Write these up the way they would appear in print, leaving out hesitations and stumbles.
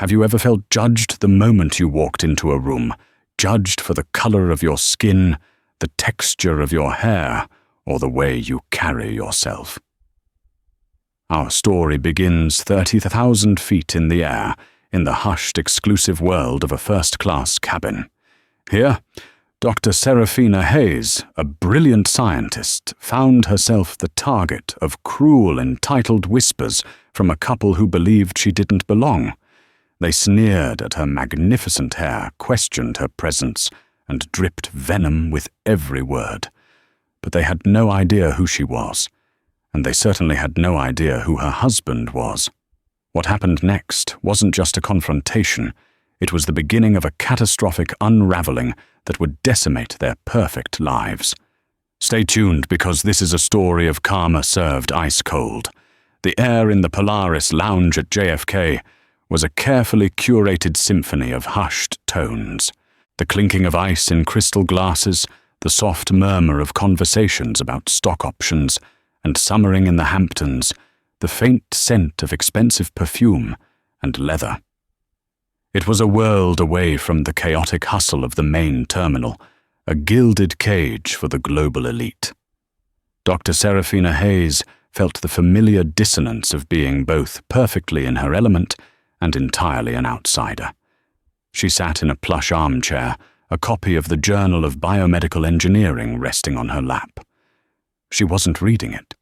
Have you ever felt judged the moment you walked into a room, judged for the color of your skin, the texture of your hair, or the way you carry yourself? Our story begins 30,000 feet in the air, in the hushed, exclusive world of a first-class cabin. Here, Dr. Serafina Hayes, a brilliant scientist, found herself the target of cruel, entitled whispers from a couple who believed she didn't belong. They sneered at her magnificent hair, questioned her presence, and dripped venom with every word. But they had no idea who she was, and they certainly had no idea who her husband was. What happened next wasn't just a confrontation. It was the beginning of a catastrophic unraveling that would decimate their perfect lives. Stay tuned, because this is a story of karma served ice cold. The air in the Polaris lounge at JFK was a carefully curated symphony of hushed tones. The clinking of ice in crystal glasses, the soft murmur of conversations about stock options, and summering in the Hamptons, the faint scent of expensive perfume and leather. It was a world away from the chaotic hustle of the main terminal, a gilded cage for the global elite. Dr. Serafina Hayes felt the familiar dissonance of being both perfectly in her element and entirely an outsider. She sat in a plush armchair, a copy of the Journal of Biomedical Engineering resting on her lap. She wasn't reading it.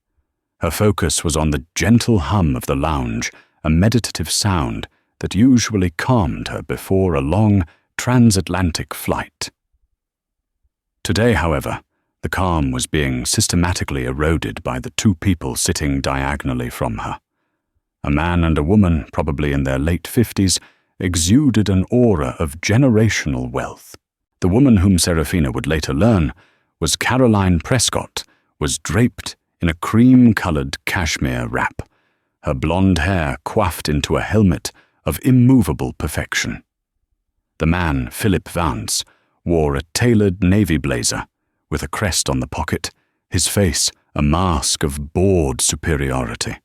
Her focus was on the gentle hum of the lounge, a meditative sound that usually calmed her before a long transatlantic flight. Today, however, the calm was being systematically eroded by the two people sitting diagonally from her. A man and a woman, probably in their late 50s, exuded an aura of generational wealth. The woman, whom Serafina would later learn was Caroline Prescott, was draped in a cream-colored cashmere wrap, her blonde hair coiffed into a helmet of immovable perfection. The man, Philip Vance, wore a tailored navy blazer with a crest on the pocket, his face a mask of bored superiority.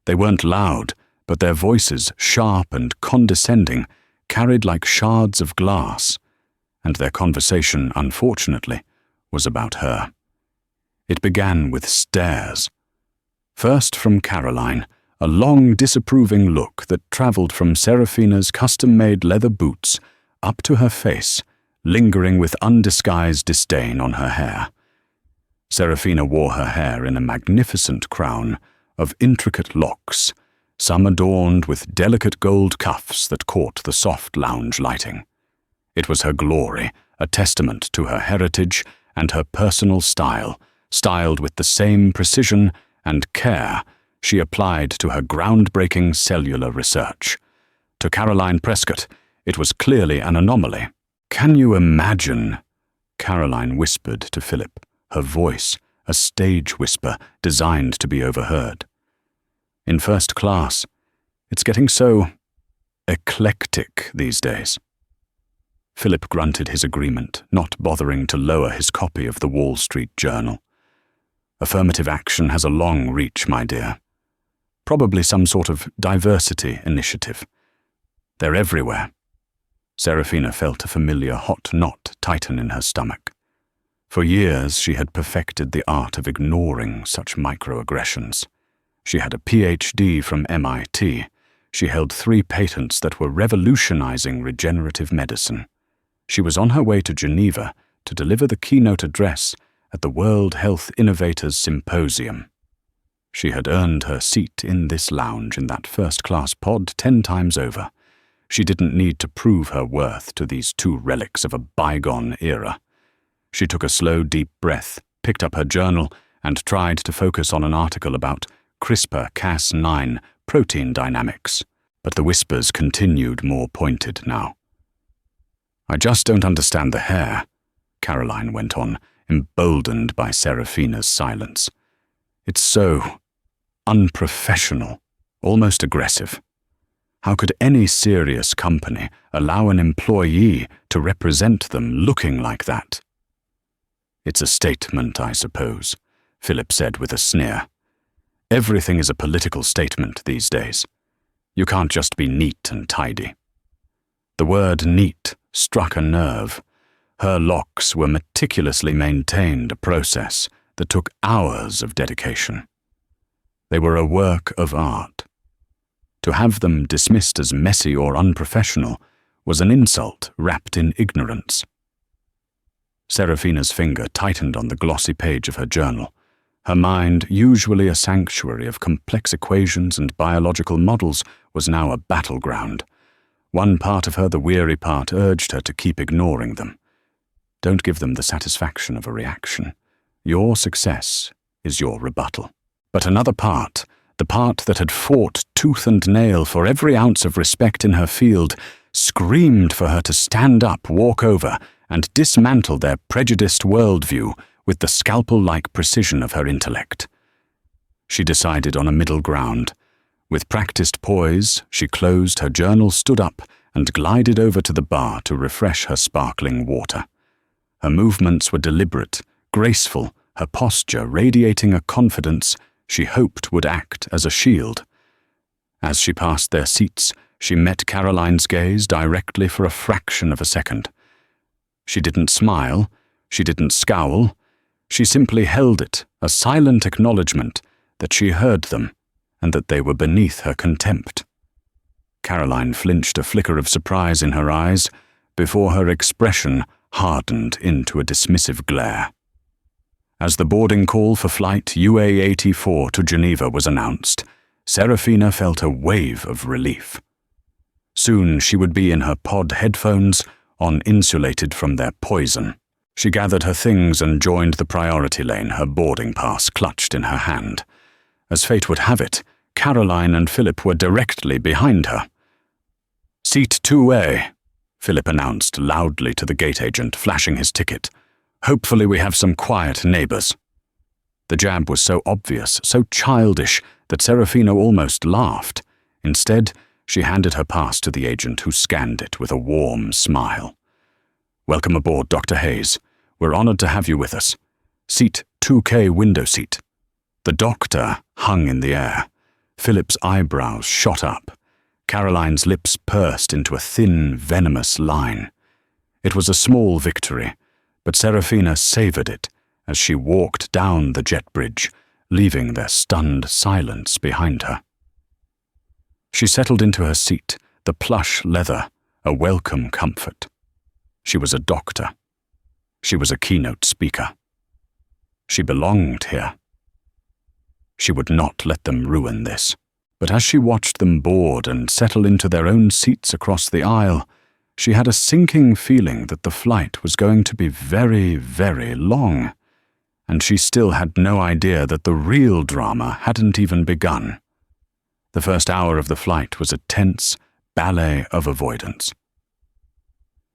They weren't loud, but their voices, sharp and condescending, carried like shards of glass, and their conversation, unfortunately, was about her. It began with stares. First from Caroline, a long, disapproving look that traveled from Serafina's custom-made leather boots up to her face, lingering with undisguised disdain on her hair. Serafina wore her hair in a magnificent crown of intricate locks, some adorned with delicate gold cuffs that caught the soft lounge lighting. It was her glory, a testament to her heritage and her personal style, styled with the same precision and care she applied to her groundbreaking cellular research. To Caroline Prescott, it was clearly an anomaly. "Can you imagine?" Caroline whispered to Philip, her voice a stage whisper designed to be overheard. "In first class, it's getting so eclectic these days." Philip grunted his agreement, not bothering to lower his copy of the Wall Street Journal. "Affirmative action has a long reach, my dear. Probably some sort of diversity initiative. They're everywhere." Serafina felt a familiar hot knot tighten in her stomach. For years she had perfected the art of ignoring such microaggressions. She had a PhD from MIT. She held 3 patents that were revolutionizing regenerative medicine. She was on her way to Geneva to deliver the keynote address at the World Health Innovators Symposium. She had earned her seat in this lounge in that first-class pod 10 times over. She didn't need to prove her worth to these 2 relics of a bygone era. She took a slow, deep breath, picked up her journal, and tried to focus on an article about CRISPR-Cas9 protein dynamics. But the whispers continued, more pointed now. "I just don't understand the hair," Caroline went on, emboldened by Serafina's silence. "It's so unprofessional, almost aggressive. How could any serious company allow an employee to represent them looking like that?" "It's a statement, I suppose," Philip said with a sneer. "Everything is a political statement these days. You can't just be neat and tidy." The word neat struck a nerve. Her locks were meticulously maintained, a process that took hours of dedication. They were a work of art. To have them dismissed as messy or unprofessional was an insult wrapped in ignorance. Serafina's finger tightened on the glossy page of her journal. Her mind, usually a sanctuary of complex equations and biological models, was now a battleground. One part of her, the weary part, urged her to keep ignoring them. Don't give them the satisfaction of a reaction. Your success is your rebuttal. But another part, the part that had fought tooth and nail for every ounce of respect in her field, screamed for her to stand up, walk over, and dismantle their prejudiced worldview with the scalpel-like precision of her intellect. She decided on a middle ground. With practiced poise, she closed her journal, stood up, and glided over to the bar to refresh her sparkling water. Her movements were deliberate, graceful, her posture radiating a confidence she hoped would act as a shield. As she passed their seats, she met Caroline's gaze directly for a fraction of a second. She didn't smile, she didn't scowl, she simply held it, a silent acknowledgement that she heard them and that they were beneath her contempt. Caroline flinched, a flicker of surprise in her eyes, before her expression hardened into a dismissive glare. As the boarding call for flight UA-84 to Geneva was announced, Serafina felt a wave of relief. Soon she would be in her pod headphones, uninsulated from their poison. She gathered her things and joined the priority lane, her boarding pass clutched in her hand. As fate would have it, Caroline and Philip were directly behind her. "Seat 2A," Philip announced loudly to the gate agent, flashing his ticket. "Hopefully we have some quiet neighbors." The jab was so obvious, so childish, that Serafina almost laughed. Instead, she handed her pass to the agent, who scanned it with a warm smile. "Welcome aboard, Dr. Hayes. We're honored to have you with us. Seat 2K, window seat." The doctor hung in the air. Philip's eyebrows shot up. Caroline's lips pursed into a thin, venomous line. It was a small victory, but Serafina savored it as she walked down the jet bridge, leaving their stunned silence behind her. She settled into her seat, the plush leather, a welcome comfort. She was a doctor. She was a keynote speaker. She belonged here. She would not let them ruin this. But as she watched them board and settle into their own seats across the aisle, she had a sinking feeling that the flight was going to be very, very long, and she still had no idea that the real drama hadn't even begun. The first hour of the flight was a tense ballet of avoidance.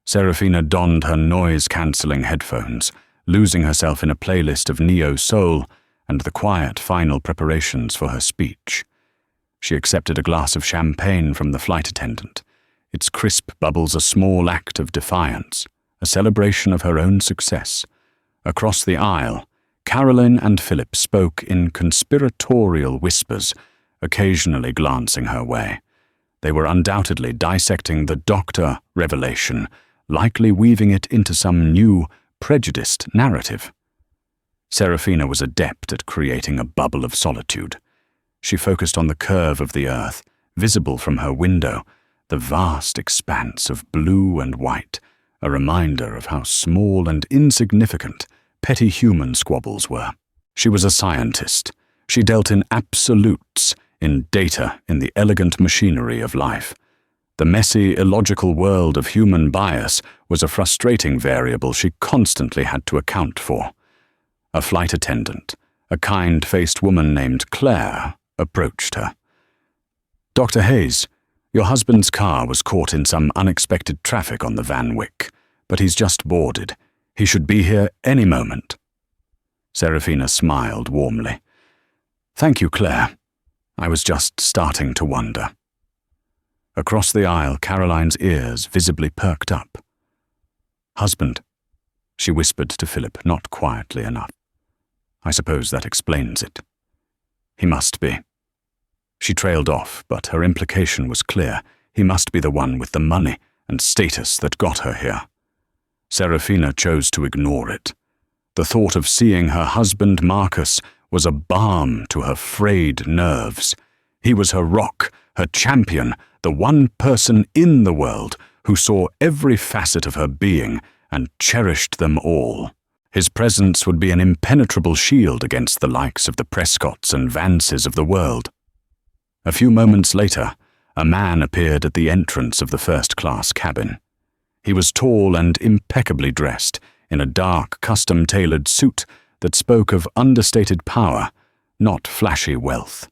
Serafina donned her noise-cancelling headphones, losing herself in a playlist of neo-soul and the quiet final preparations for her speech. She accepted a glass of champagne from the flight attendant, its crisp bubbles a small act of defiance, a celebration of her own success. Across the aisle, Caroline and Philip spoke in conspiratorial whispers, occasionally glancing her way. They were undoubtedly dissecting the doctor revelation, likely weaving it into some new, prejudiced narrative. Serafina was adept at creating a bubble of solitude. She focused on the curve of the earth, visible from her window, the vast expanse of blue and white, a reminder of how small and insignificant petty human squabbles were. She was a scientist. She dealt in absolutes, in data, in the elegant machinery of life. The messy, illogical world of human bias was a frustrating variable she constantly had to account for. A flight attendant, a kind-faced woman named Claire, approached her. "Dr. Hayes, your husband's car was caught in some unexpected traffic on the Van Wyck, but he's just boarded. He should be here any moment." Serafina smiled warmly. "Thank you, Claire. I was just starting to wonder." Across the aisle, Caroline's ears visibly perked up. "Husband," she whispered to Philip, not quietly enough. "I suppose that explains it. He must be." She trailed off, but her implication was clear. He must be the one with the money, and status that got her here. Serafina chose to ignore it. The thought of seeing her husband Marcus was a balm to her frayed nerves. He was her rock, her champion, the one person in the world who saw every facet of her being and cherished them all. His presence would be an impenetrable shield against the likes of the Prescotts and Vances of the world. A few moments later, a man appeared at the entrance of the first-class cabin. He was tall and impeccably dressed in a dark, custom-tailored suit that spoke of understated power, not flashy wealth.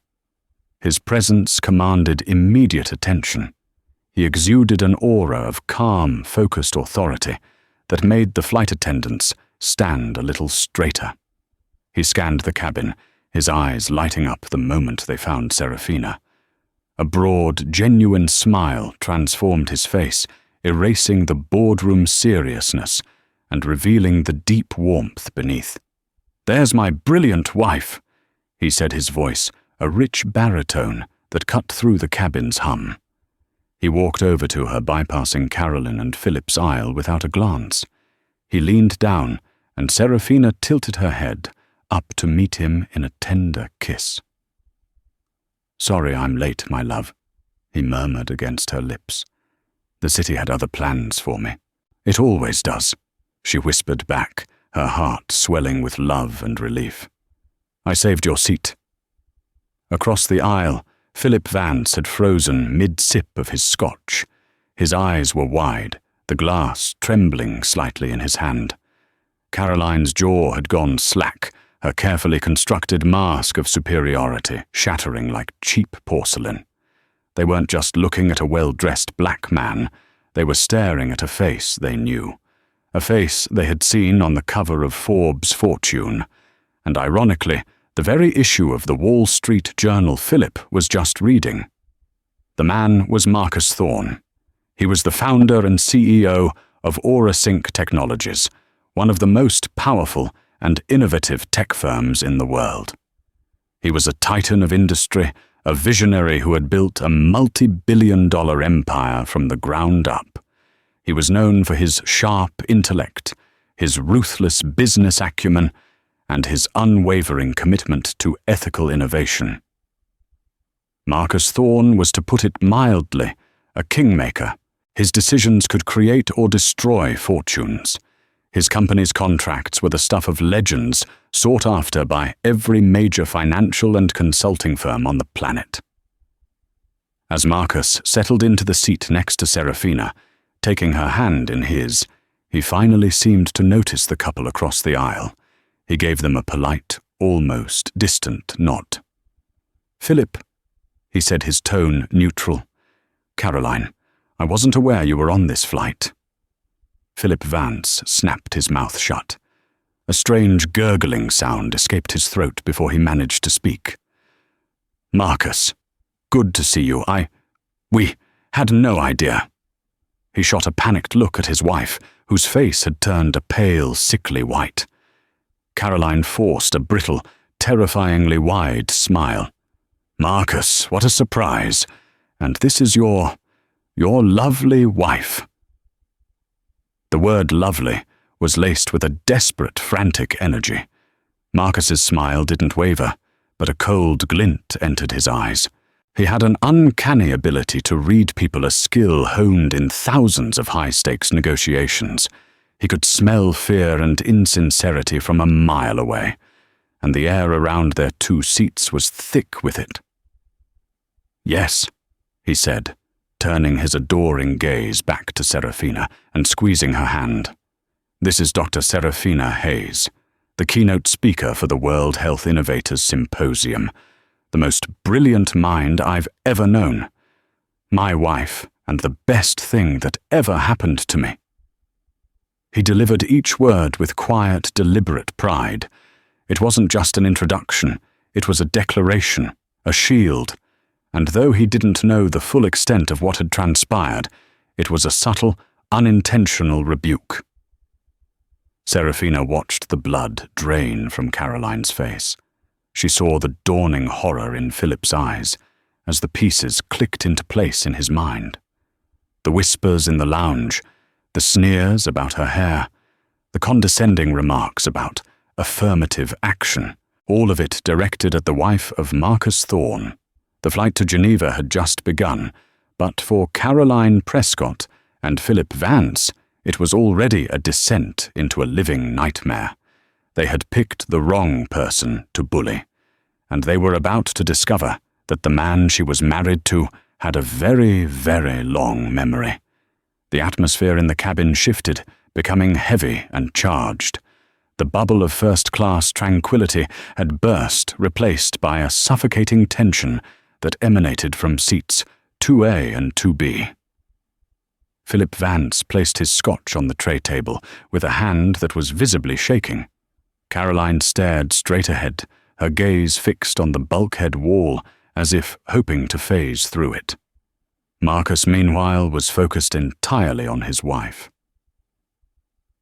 His presence commanded immediate attention. He exuded an aura of calm, focused authority that made the flight attendants stand a little straighter. He scanned the cabin, his eyes lighting up the moment they found Serafina. A broad, genuine smile transformed his face, erasing the boardroom seriousness and revealing the deep warmth beneath. "There's my brilliant wife," he said, his voice a rich baritone that cut through the cabin's hum. He walked over to her, bypassing Carolyn and Philip's aisle without a glance. He leaned down, and Serafina tilted her head up to meet him in a tender kiss. "Sorry I'm late, my love," he murmured against her lips. "The city had other plans for me." "It always does," she whispered back, her heart swelling with love and relief. "I saved your seat." Across the aisle, Philip Vance had frozen mid-sip of his scotch. His eyes were wide, the glass trembling slightly in his hand. Caroline's jaw had gone slack, her carefully constructed mask of superiority shattering like cheap porcelain. They weren't just looking at a well-dressed black man, they were staring at a face they knew. A face they had seen on the cover of Forbes' Fortune, and ironically, the very issue of the Wall Street Journal Philip was just reading. The man was Marcus Thorne. He was the founder and CEO of AuraSync Technologies, one of the most powerful and innovative tech firms in the world. He was a titan of industry, a visionary who had built a multi-billion-dollar empire from the ground up. He was known for his sharp intellect, his ruthless business acumen, and his unwavering commitment to ethical innovation. Marcus Thorne was, to put it mildly, a kingmaker. His decisions could create or destroy fortunes. His company's contracts were the stuff of legends sought after by every major financial and consulting firm on the planet. As Marcus settled into the seat next to Serafina, taking her hand in his, he finally seemed to notice the couple across the aisle. He gave them a polite, almost distant nod. "Philip," he said, his tone neutral. "Caroline, I wasn't aware you were on this flight." Philip Vance snapped his mouth shut. A strange gurgling sound escaped his throat before he managed to speak. "Marcus, good to see you. We had no idea." He shot a panicked look at his wife, whose face had turned a pale, sickly white. Caroline forced a brittle, terrifyingly wide smile. "Marcus, what a surprise. And this is your lovely wife." The word lovely was laced with a desperate, frantic energy. Marcus's smile didn't waver, but a cold glint entered his eyes. He had an uncanny ability to read people, a skill honed in thousands of high-stakes negotiations. He could smell fear and insincerity from a mile away, and the air around their two seats was thick with it. "Yes," he said, turning his adoring gaze back to Serafina and squeezing her hand. "This is Dr. Serafina Hayes, the keynote speaker for the World Health Innovators Symposium, the most brilliant mind I've ever known. My wife, and the best thing that ever happened to me." He delivered each word with quiet, deliberate pride. It wasn't just an introduction, it was a declaration, a shield, and though he didn't know the full extent of what had transpired, it was a subtle, unintentional rebuke. Serafina watched the blood drain from Caroline's face. She saw the dawning horror in Philip's eyes as the pieces clicked into place in his mind. The whispers in the lounge, the sneers about her hair, the condescending remarks about affirmative action, all of it directed at the wife of Marcus Thorne. The flight to Geneva had just begun, but for Caroline Prescott and Philip Vance, it was already a descent into a living nightmare. They had picked the wrong person to bully, and they were about to discover that the man she was married to had a very, very long memory. The atmosphere in the cabin shifted, becoming heavy and charged. The bubble of first-class tranquility had burst, replaced by a suffocating tension that emanated from seats 2A and 2B. Philip Vance placed his scotch on the tray table with a hand that was visibly shaking. Caroline stared straight ahead, her gaze fixed on the bulkhead wall, as if hoping to phase through it. Marcus, meanwhile, was focused entirely on his wife.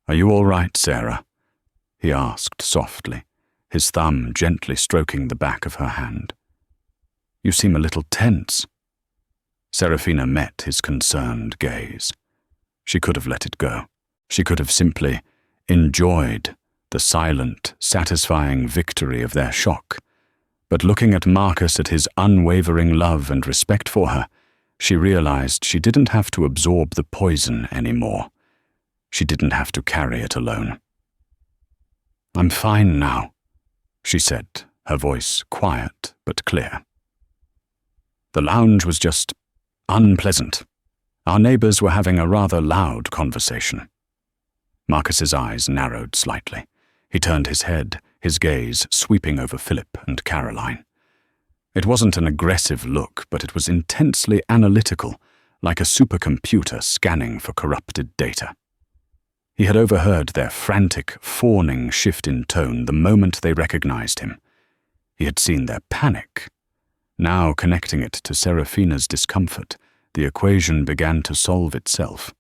"Are you all right, Sarah?" he asked softly, his thumb gently stroking the back of her hand. "You seem a little tense." Serafina met his concerned gaze. She could have let it go. She could have simply enjoyed the silent, satisfying victory of their shock. But looking at Marcus, at his unwavering love and respect for her, she realized she didn't have to absorb the poison anymore. She didn't have to carry it alone. "I'm fine now," she said, her voice quiet but clear. The lounge was just unpleasant. Our neighbors were having a rather loud conversation. Marcus's eyes narrowed slightly. He turned his head, his gaze sweeping over Philip and Caroline. It wasn't an aggressive look, but it was intensely analytical, like a supercomputer scanning for corrupted data. He had overheard their frantic, fawning shift in tone the moment they recognized him. He had seen their panic. Now, connecting it to Serafina's discomfort, the equation began to solve itself.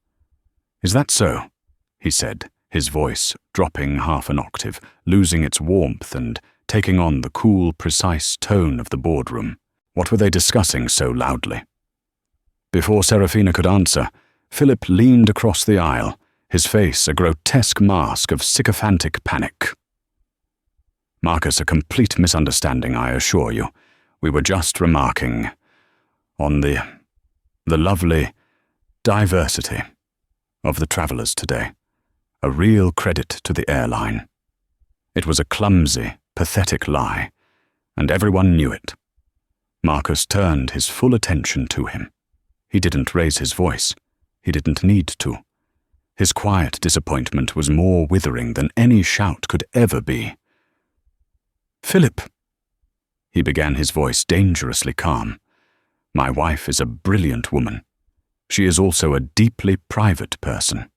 "Is that so?" he said, his voice dropping half an octave, losing its warmth and taking on the cool, precise tone of the boardroom. What were they discussing so loudly? Before Serafina could answer, Philip leaned across the aisle, his face a grotesque mask of sycophantic panic. "Marcus, a complete misunderstanding, I assure you. We were just remarking on the lovely diversity of the travelers today. A real credit to the airline. It was a clumsy, pathetic lie, and everyone knew it." Marcus turned his full attention to him. He didn't raise his voice. He didn't need to. His quiet disappointment was more withering than any shout could ever be. "Philip," he began, his voice dangerously calm. "My wife is a brilliant woman. She is also a deeply private person.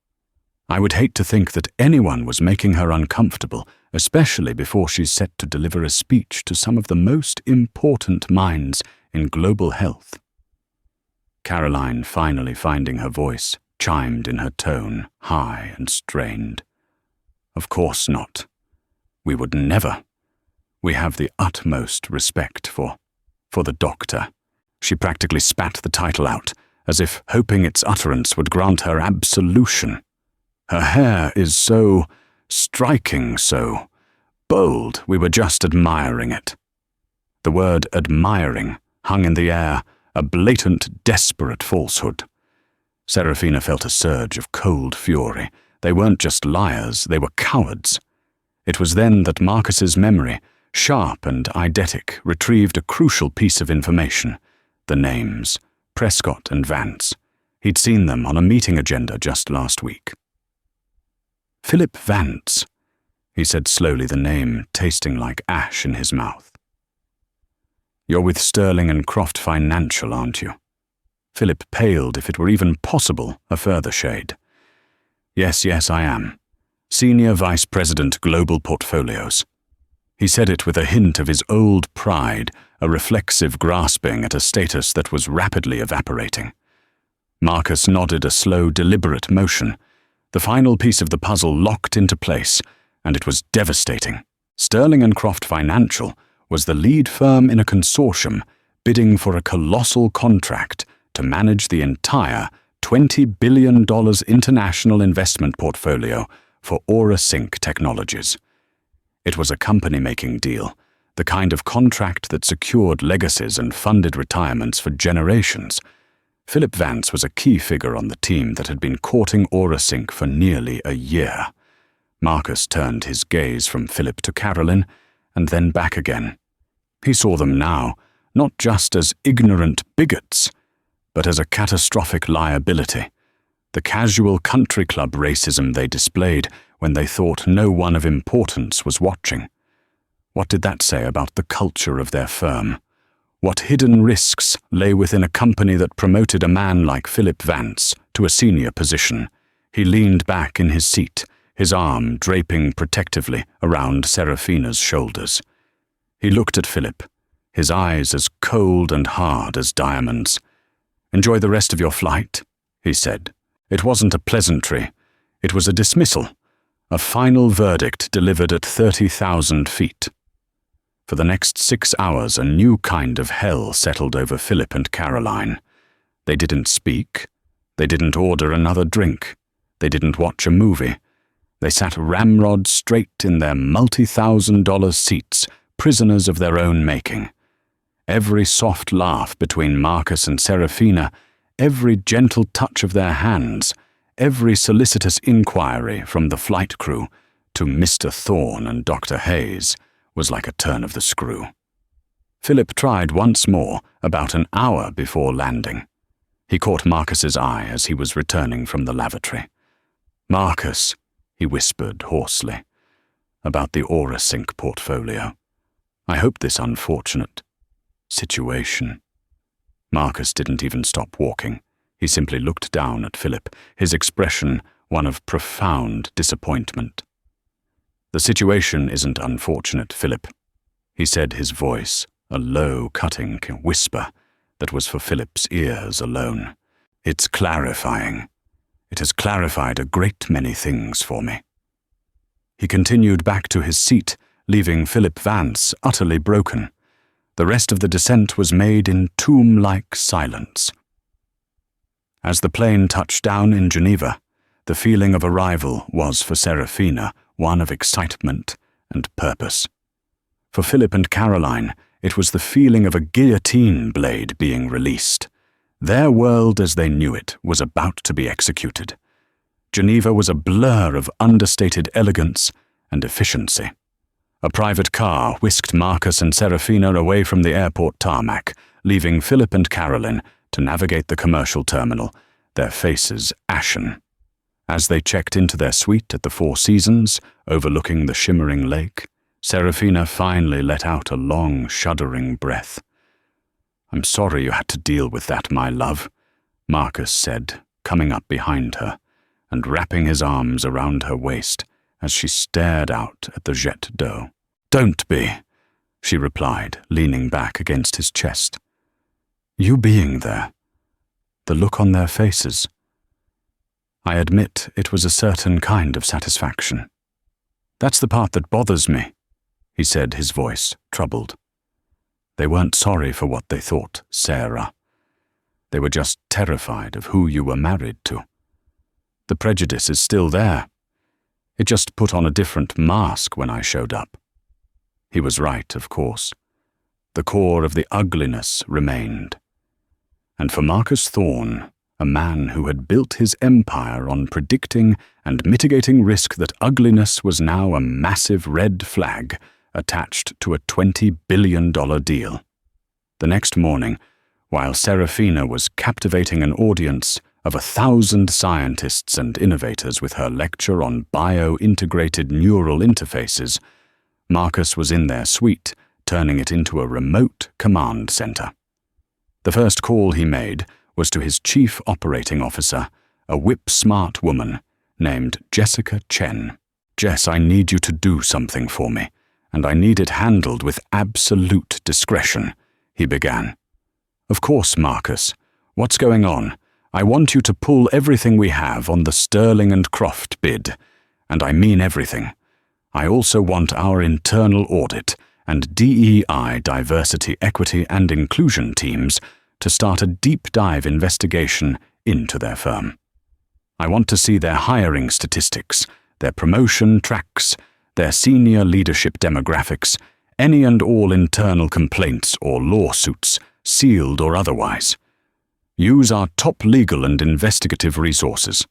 I would hate to think that anyone was making her uncomfortable, especially before she's set to deliver a speech to some of the most important minds in global health." Caroline, finally finding her voice, chimed in her tone, high and strained. "Of course not. We would never. We have the utmost respect for the doctor." She practically spat the title out, as if hoping its utterance would grant her absolution. "Her hair is so striking, so bold, we were just admiring it." The word admiring hung in the air, a blatant, desperate falsehood. Serafina felt a surge of cold fury. They weren't just liars, they were cowards. It was then that Marcus's memory, sharp and eidetic, retrieved a crucial piece of information: the names, Prescott and Vance. He'd seen them on a meeting agenda just last week. "Philip Vance," he said slowly, the name tasting like ash in his mouth. "You're with Sterling and Croft Financial, aren't you?" Philip paled, if it were even possible, a further shade. Yes, I am. Senior Vice President Global Portfolios." He said it with a hint of his old pride, a reflexive grasping at a status that was rapidly evaporating. Marcus nodded a slow, deliberate motion. The final piece of the puzzle locked into place, and it was devastating. Sterling and Croft Financial was the lead firm in a consortium bidding for a colossal contract to manage the entire $20 billion international investment portfolio for Aura Sync Technologies. It was a company-making deal, the kind of contract that secured legacies and funded retirements for generations. Philip Vance was a key figure on the team that had been courting Aura Sync for nearly a year. Marcus turned his gaze from Philip to Carolyn, and then back again. He saw them now, not just as ignorant bigots, but as a catastrophic liability, the casual country club racism they displayed when they thought no one of importance was watching. What did that say about the culture of their firm? What hidden risks lay within a company that promoted a man like Philip Vance to a senior position? He leaned back in his seat, his arm draping protectively around Serafina's shoulders. He looked at Philip, his eyes as cold and hard as diamonds. "Enjoy the rest of your flight," he said. It wasn't a pleasantry. It was a dismissal, a final verdict delivered at 30,000 feet. For the next 6 hours, a new kind of hell settled over Philip and Caroline. They didn't speak. They didn't order another drink. They didn't watch a movie. They sat ramrod straight in their multi-$1,000 seats, prisoners of their own making. Every soft laugh between Marcus and Serafina, every gentle touch of their hands, every solicitous inquiry from the flight crew to Mr. Thorne and Dr. Hayes was like a turn of the screw. Philip tried once more about an hour before landing. He caught Marcus's eye as he was returning from the lavatory. "Marcus," he whispered hoarsely, "about the Aura Sync portfolio. I hope this unfortunate situation." Marcus didn't even stop walking. He simply looked down at Philip, his expression one of profound disappointment. "The situation isn't unfortunate, Philip," he said, his voice a low, cutting whisper that was for Philip's ears alone. "It's clarifying. It has clarified a great many things for me." He continued back to his seat, leaving Philip Vance utterly broken. The rest of the descent was made in tomb-like silence. As the plane touched down in Geneva, the feeling of arrival was for Serafina one of excitement and purpose. For Philip and Caroline, it was the feeling of a guillotine blade being released. Their world as they knew it was about to be executed. Geneva was a blur of understated elegance and efficiency. A private car whisked Marcus and Serafina away from the airport tarmac, leaving Philip and Caroline to navigate the commercial terminal, their faces ashen. As they checked into their suite at the Four Seasons, overlooking the shimmering lake, Serafina finally let out a long, shuddering breath. "I'm sorry you had to deal with that, my love," Marcus said, coming up behind her and wrapping his arms around her waist as she stared out at the jet d'eau. "Don't be," she replied, leaning back against his chest. "You being there, the look on their faces. I admit it was a certain kind of satisfaction. That's the part that bothers me," he said, his voice troubled. "They weren't sorry for what they thought, Sarah. They were just terrified of who you were married to. The prejudice is still there. It just put on a different mask when I showed up." He was right, of course. The core of the ugliness remained. And for Marcus Thorne, a man who had built his empire on predicting and mitigating risk, that ugliness was now a massive red flag attached to a $20 billion deal. The next morning, while Serafina was captivating an audience of 1,000 scientists and innovators with her lecture on bio-integrated neural interfaces, Marcus was in their suite, turning it into a remote command center. The first call he made was to his chief operating officer, a whip-smart woman named Jessica Chen. "Jess, I need you to do something for me, and I need it handled with absolute discretion," he began. "Of course, Marcus. What's going on? I want you to pull everything we have on the Sterling and Croft bid, and I mean everything. I also want our internal audit and DEI, diversity, equity, and inclusion teams to start a deep dive investigation into their firm. I want to see their hiring statistics, their promotion tracks, their senior leadership demographics, any and all internal complaints or lawsuits, sealed or otherwise. Use our top legal and investigative resources.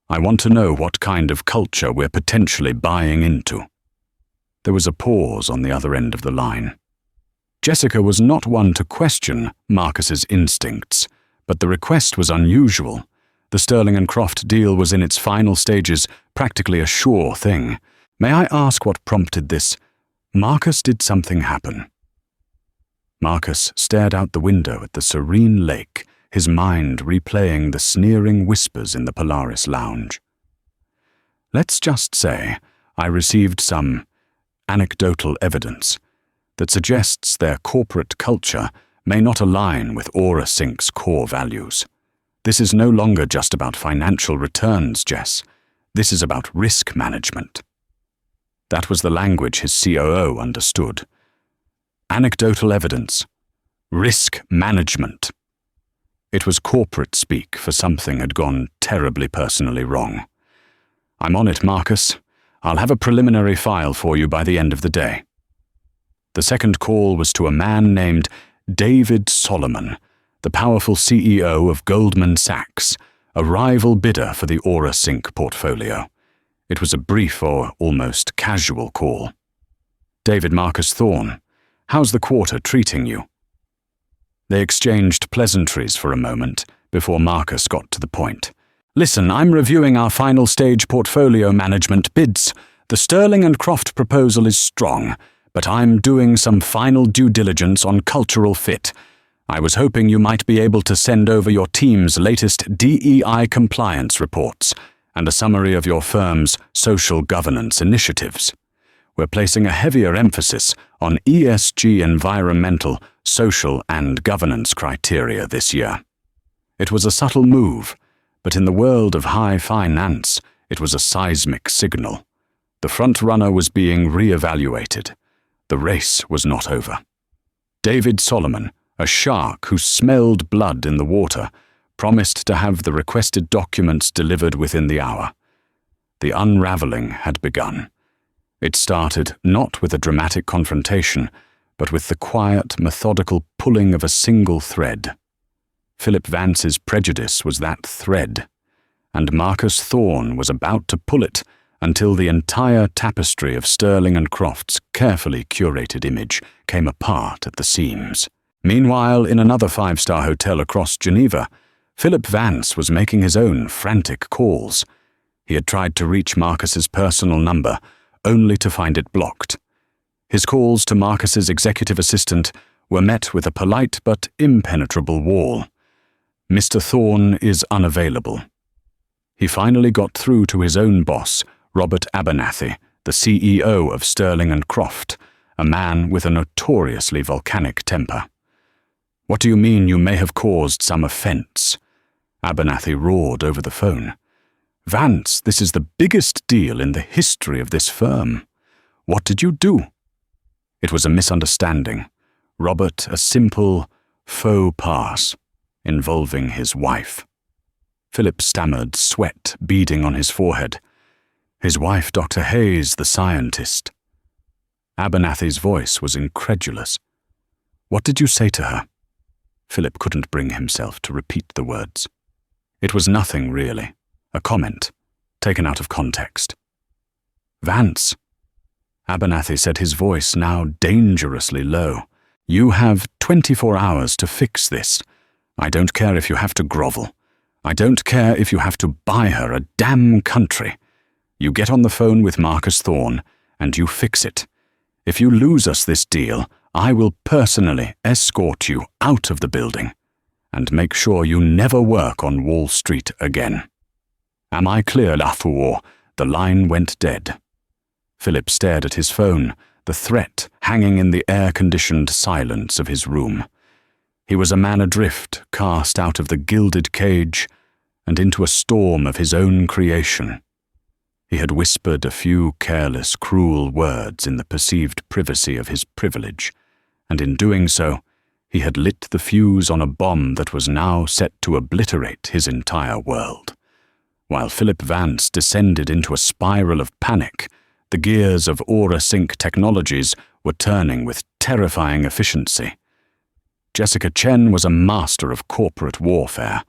I want to know what kind of culture we're potentially buying into." There was a pause on the other end of the line. Jessica was not one to question Marcus's instincts, but the request was unusual. The Sterling and Croft deal was in its final stages, practically a sure thing. "May I ask what prompted this?" "Marcus, did something happen?" Marcus stared out the window at the serene lake, his mind replaying the sneering whispers in the Polaris lounge. "Let's just say I received some anecdotal evidence that suggests their corporate culture may not align with Aura Sync's core values. This is no longer just about financial returns, Jess. This is about risk management." That was the language his COO understood. Anecdotal evidence. Risk management. It was corporate speak for something had gone terribly personally wrong. "I'm on it, Marcus. I'll have a preliminary file for you by the end of the day." The second call was to a man named David Solomon, the powerful CEO of Goldman Sachs, a rival bidder for the Aura Sync portfolio. It was a brief or almost casual call. "David Marcus Thorne, how's the quarter treating you?" They exchanged pleasantries for a moment before Marcus got to the point. "Listen, I'm reviewing our final stage portfolio management bids. The Sterling and Croft proposal is strong, but I'm doing some final due diligence on cultural fit. I was hoping you might be able to send over your team's latest DEI compliance reports and a summary of your firm's social governance initiatives. We're placing a heavier emphasis on ESG environmental, social, and governance criteria this year." It was a subtle move, but in the world of high finance, it was a seismic signal. The front-runner was being re-evaluated. The race was not over. David Solomon, a shark who smelled blood in the water, promised to have the requested documents delivered within the hour. The unraveling had begun. It started not with a dramatic confrontation, but with the quiet, methodical pulling of a single thread. Philip Vance's prejudice was that thread, and Marcus Thorne was about to pull it until the entire tapestry of Sterling and Croft's carefully curated image came apart at the seams. Meanwhile, in another five-star hotel across Geneva, Philip Vance was making his own frantic calls. He had tried to reach Marcus's personal number, only to find it blocked. His calls to Marcus's executive assistant were met with a polite but impenetrable wall. "Mr. Thorne is unavailable." He finally got through to his own boss, Robert Abernathy, the CEO of Sterling and Croft, a man with a notoriously volcanic temper. "What do you mean you may have caused some offense?" Abernathy roared over the phone. "Vance, this is the biggest deal in the history of this firm. What did you do?" It was a misunderstanding. Robert, a simple faux pas involving his wife. Philip stammered, sweat beading on his forehead. "His wife, Dr. Hayes, the scientist." Abernathy's voice was incredulous. "What did you say to her?" Philip couldn't bring himself to repeat the words. It was nothing, really. A comment, taken out of context. "Vance," Abernathy said, his voice now dangerously low, "you have 24 hours to fix this. I don't care if you have to grovel. I don't care if you have to buy her a damn country. You get on the phone with Marcus Thorne, and you fix it. If you lose us this deal, I will personally escort you out of the building and make sure you never work on Wall Street again. Am I clear, Lafour?" The line went dead. Philip stared at his phone, the threat hanging in the air-conditioned silence of his room. He was a man adrift, cast out of the gilded cage and into a storm of his own creation. He had whispered a few careless, cruel words in the perceived privacy of his privilege, and in doing so, He had lit the fuse on a bomb that was now set to obliterate his entire world. While Philip Vance descended into a spiral of panic, the gears of Aura Sync Technologies were turning with terrifying efficiency. Jessica Chen was a master of corporate warfare,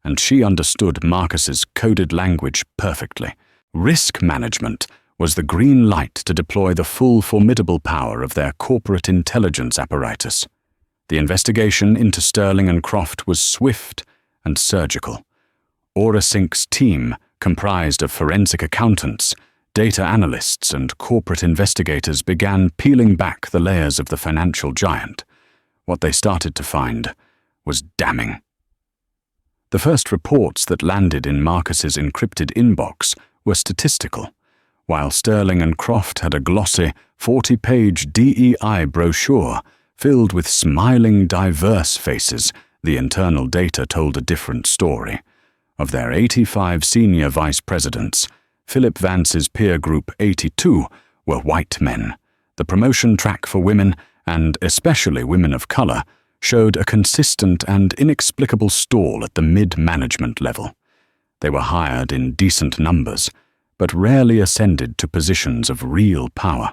and she understood Marcus's coded language perfectly. Risk management was the green light to deploy the full formidable power of their corporate intelligence apparatus. The investigation into Sterling and Croft was swift and surgical. AuraSync's team, comprised of forensic accountants, data analysts, and corporate investigators, began peeling back the layers of the financial giant. What they started to find was damning. The first reports that landed in Marcus's encrypted inbox were statistical. While Sterling and Croft had a glossy, 40-page DEI brochure filled with smiling, diverse faces, the internal data told a different story. Of their 85 senior vice presidents, Philip Vance's peer group 82 were white men. The promotion track for women, and especially women of color, showed a consistent and inexplicable stall at the mid-management level. They were hired in decent numbers, but rarely ascended to positions of real power.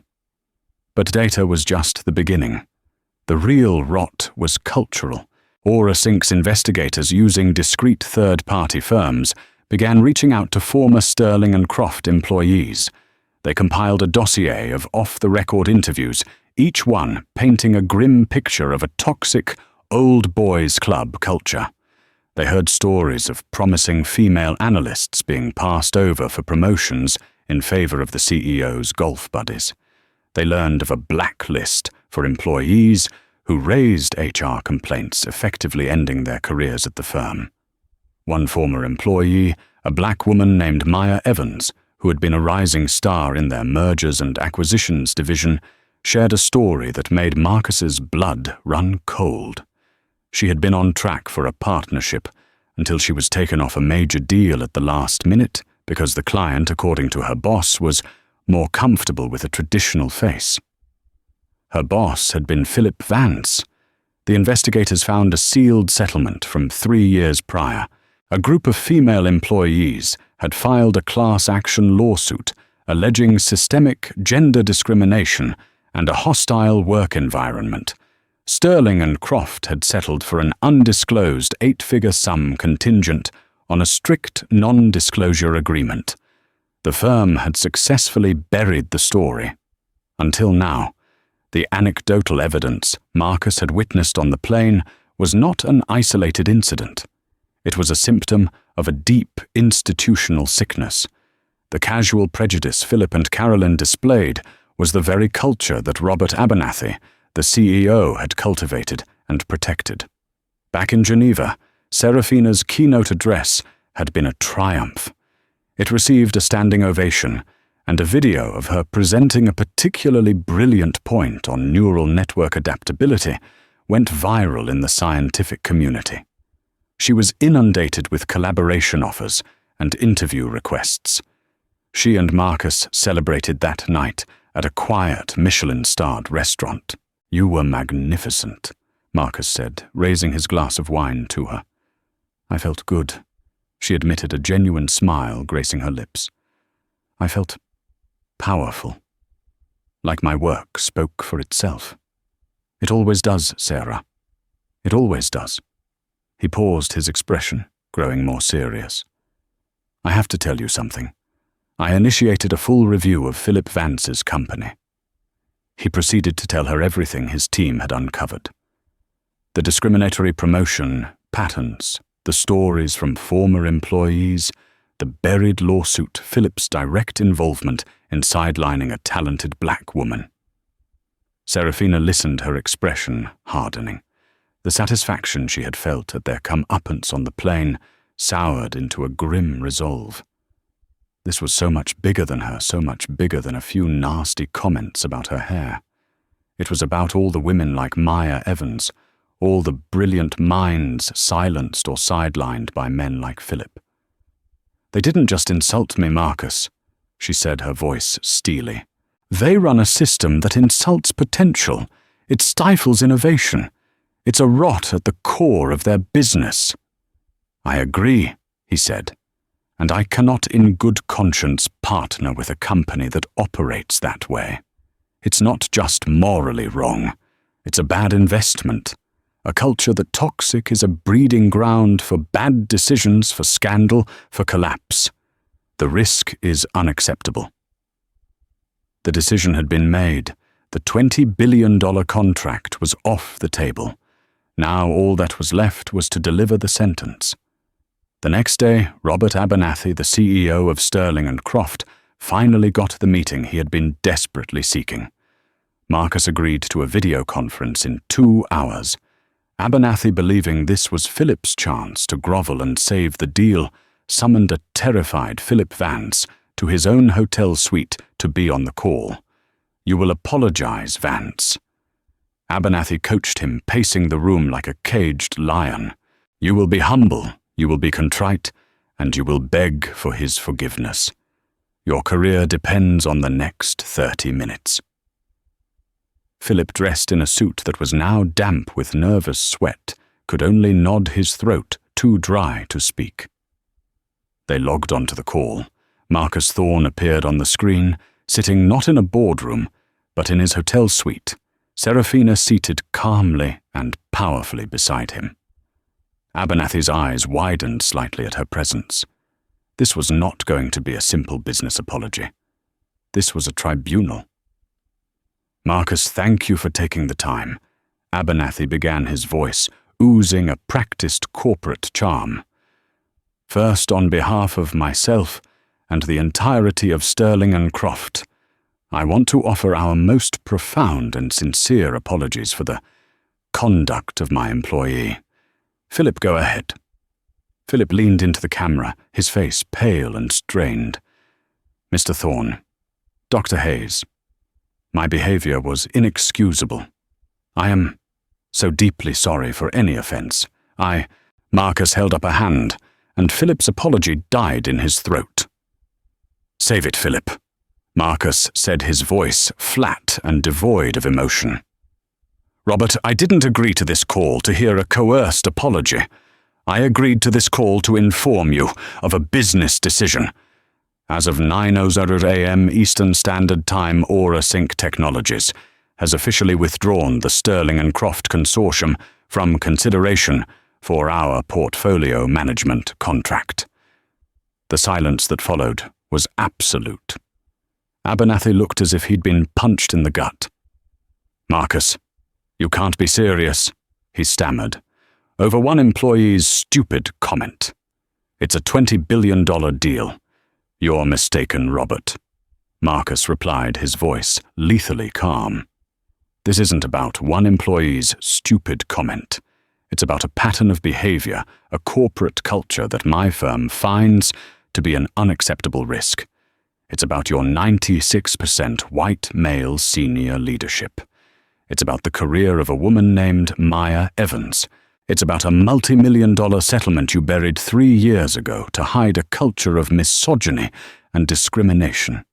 But data was just the beginning. The real rot was cultural. AuraSync's investigators, using discreet third-party firms, began reaching out to former Sterling and Croft employees. They compiled a dossier of off-the-record interviews, each one painting a grim picture of a toxic, old boys club culture. They heard stories of promising female analysts being passed over for promotions in favor of the CEO's golf buddies. They learned of a blacklist for employees who raised HR complaints, effectively ending their careers at the firm. One former employee, a black woman named Maya Evans, who had been a rising star in their mergers and acquisitions division, shared a story that made Marcus's blood run cold. She had been on track for a partnership until she was taken off a major deal at the last minute because the client, according to her boss, was more comfortable with a traditional face. Her boss had been Philip Vance. The investigators found a sealed settlement from 3 years prior. A group of female employees had filed a class action lawsuit alleging systemic gender discrimination and a hostile work environment. Sterling and Croft had settled for an undisclosed 8-figure sum contingent on a strict non-disclosure agreement. The firm had successfully buried the story. Until now, the anecdotal evidence Marcus had witnessed on the plane was not an isolated incident. It was a symptom of a deep institutional sickness. The casual prejudice Philip and Carolyn displayed was the very culture that Robert Abernathy, the CEO, had cultivated and protected. Back in Geneva, Serafina's keynote address had been a triumph. It received a standing ovation, and a video of her presenting a particularly brilliant point on neural network adaptability went viral in the scientific community. She was inundated with collaboration offers and interview requests. She and Marcus celebrated that night at a quiet Michelin-starred restaurant. "You were magnificent," Marcus said, raising his glass of wine to her. "I felt good," she admitted, a genuine smile gracing her lips. "I felt powerful, like my work spoke for itself. It always does, Sarah. It always does." He paused, his expression growing more serious. "I have to tell you something. I initiated a full review of Philip Vance's company." He proceeded to tell her everything his team had uncovered. The discriminatory promotion patterns, the stories from former employees, the buried lawsuit, Philip's direct involvement in sidelining a talented black woman. Serafina listened, her expression hardening. The satisfaction she had felt at their comeuppance on the plane soured into a grim resolve. This was so much bigger than her, so much bigger than a few nasty comments about her hair. It was about all the women like Maya Evans, all the brilliant minds silenced or sidelined by men like Philip. "They didn't just insult me, Marcus," she said, her voice steely. "They run a system that insults potential. It stifles innovation. It's a rot at the core of their business." "I agree," he said, "and I cannot in good conscience partner with a company that operates that way. It's not just morally wrong, it's a bad investment. A culture that toxic is a breeding ground for bad decisions, for scandal, for collapse. The risk is unacceptable." The decision had been made. The $20 billion contract was off the table. Now all that was left was to deliver the sentence. The next day, Robert Abernathy, the CEO of Sterling & Croft, finally got the meeting he had been desperately seeking. Marcus agreed to a video conference in 2 hours. Abernathy, believing this was Philip's chance to grovel and save the deal, summoned a terrified Philip Vance to his own hotel suite to be on the call. "You will apologize, Vance." Abernathy coached him, pacing the room like a caged lion. "You will be humble, you will be contrite, and you will beg for his forgiveness. Your career depends on the next 30 minutes. Philip, dressed in a suit that was now damp with nervous sweat, could only nod his throat, too dry to speak. They logged onto the call. Marcus Thorne appeared on the screen, sitting not in a boardroom, but in his hotel suite, Serafina seated calmly and powerfully beside him. Abernathy's eyes widened slightly at her presence. This was not going to be a simple business apology. This was a tribunal. "Marcus, thank you for taking the time." Abernathy began, his voice oozing a practiced corporate charm. "First, on behalf of myself and the entirety of Sterling & Croft, I want to offer our most profound and sincere apologies for the conduct of my employee. Philip, go ahead." Philip leaned into the camera, his face pale and strained. "Mr. Thorne, Dr. Hayes, my behavior was inexcusable. I am so deeply sorry for any offense. Marcus held up a hand, and Philip's apology died in his throat. "Save it, Philip," Marcus said, his voice flat and devoid of emotion. "Robert, I didn't agree to this call to hear a coerced apology. I agreed to this call to inform you of a business decision. As of 9:00 a.m. Eastern Standard Time, Aura Sync Technologies has officially withdrawn the Sterling & Croft Consortium from consideration for our portfolio management contract." The silence that followed was absolute. Abernathy looked as if he'd been punched in the gut. "Marcus, you can't be serious," he stammered, "over one employee's stupid comment. It's a $20 billion deal. You're mistaken, Robert," Marcus replied, his voice lethally calm. "This isn't about one employee's stupid comment. It's about a pattern of behavior, a corporate culture that my firm finds to be an unacceptable risk. It's about your 96% white male senior leadership. It's about the career of a woman named Maya Evans. It's about a multi-million-dollar settlement you buried 3 years ago to hide a culture of misogyny and discrimination."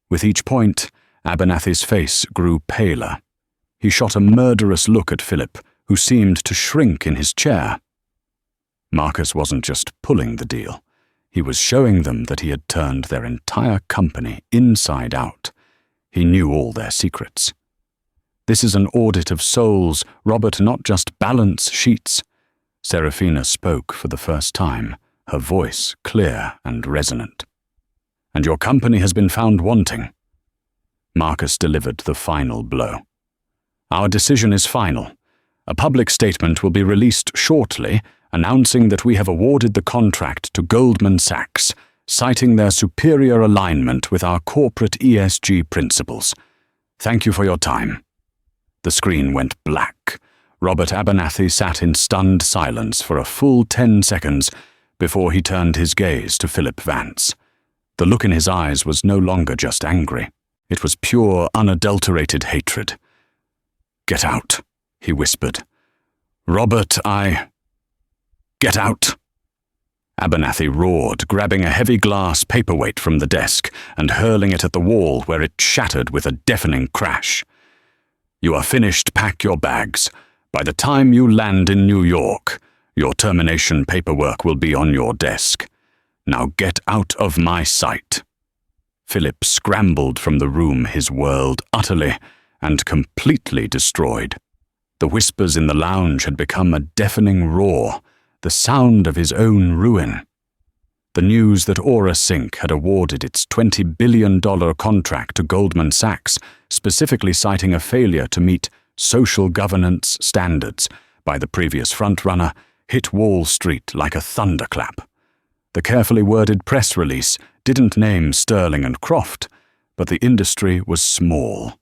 With each point, Abernathy's face grew paler. He shot a murderous look at Philip, who seemed to shrink in his chair. Marcus wasn't just pulling the deal. He was showing them that he had turned their entire company inside out. He knew all their secrets. "This is an audit of souls, Robert, not just balance sheets." Serafina spoke for the first time, her voice clear and resonant. "And your company has been found wanting." Marcus delivered the final blow. "Our decision is final. A public statement will be released shortly, announcing that we have awarded the contract to Goldman Sachs, citing their superior alignment with our corporate ESG principles. Thank you for your time." The screen went black. Robert Abernathy sat in stunned silence for a full 10 seconds before he turned his gaze to Philip Vance. The look in his eyes was no longer just angry. It was pure, unadulterated hatred. "Get out," he whispered. "Robert, Get out!" Abernathy roared, grabbing a heavy glass paperweight from the desk and hurling it at the wall, where it shattered with a deafening crash. "You are finished. Pack your bags. By the time you land in New York, your termination paperwork will be on your desk. Now get out of my sight." Philip scrambled from the room, his world utterly and completely destroyed. The whispers in the lounge had become a deafening roar, the sound of his own ruin. The news that Aura Sync had awarded its $20 billion contract to Goldman Sachs, specifically citing a failure to meet social governance standards by the previous frontrunner, hit Wall Street like a thunderclap. The carefully worded press release didn't name Sterling and Croft, but the industry was small.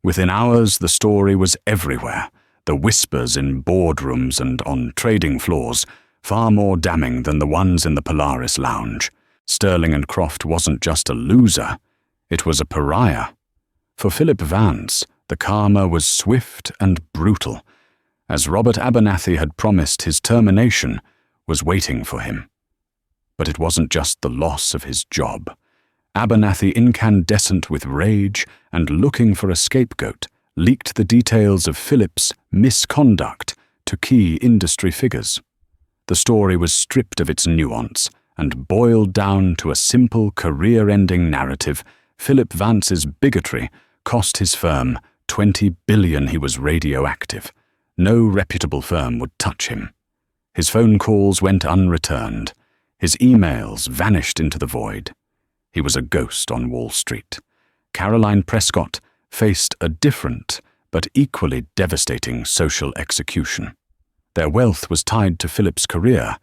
Within hours, the story was everywhere, the whispers in boardrooms and on trading floors, far more damning than the ones in the Polaris lounge. Sterling and Croft wasn't just a loser, it was a pariah. For Philip Vance, the karma was swift and brutal, as Robert Abernathy had promised his termination was waiting for him. But it wasn't just the loss of his job. Abernathy, incandescent with rage and looking for a scapegoat, leaked the details of Philip's misconduct to key industry figures. The story was stripped of its nuance and boiled down to a simple career-ending narrative. Philip Vance's bigotry cost his firm $20 billion. He was radioactive. No reputable firm would touch him. His phone calls went unreturned. His emails vanished into the void. He was a ghost on Wall Street. Caroline Prescott faced a different but equally devastating social execution. Their wealth was tied to Philip's career,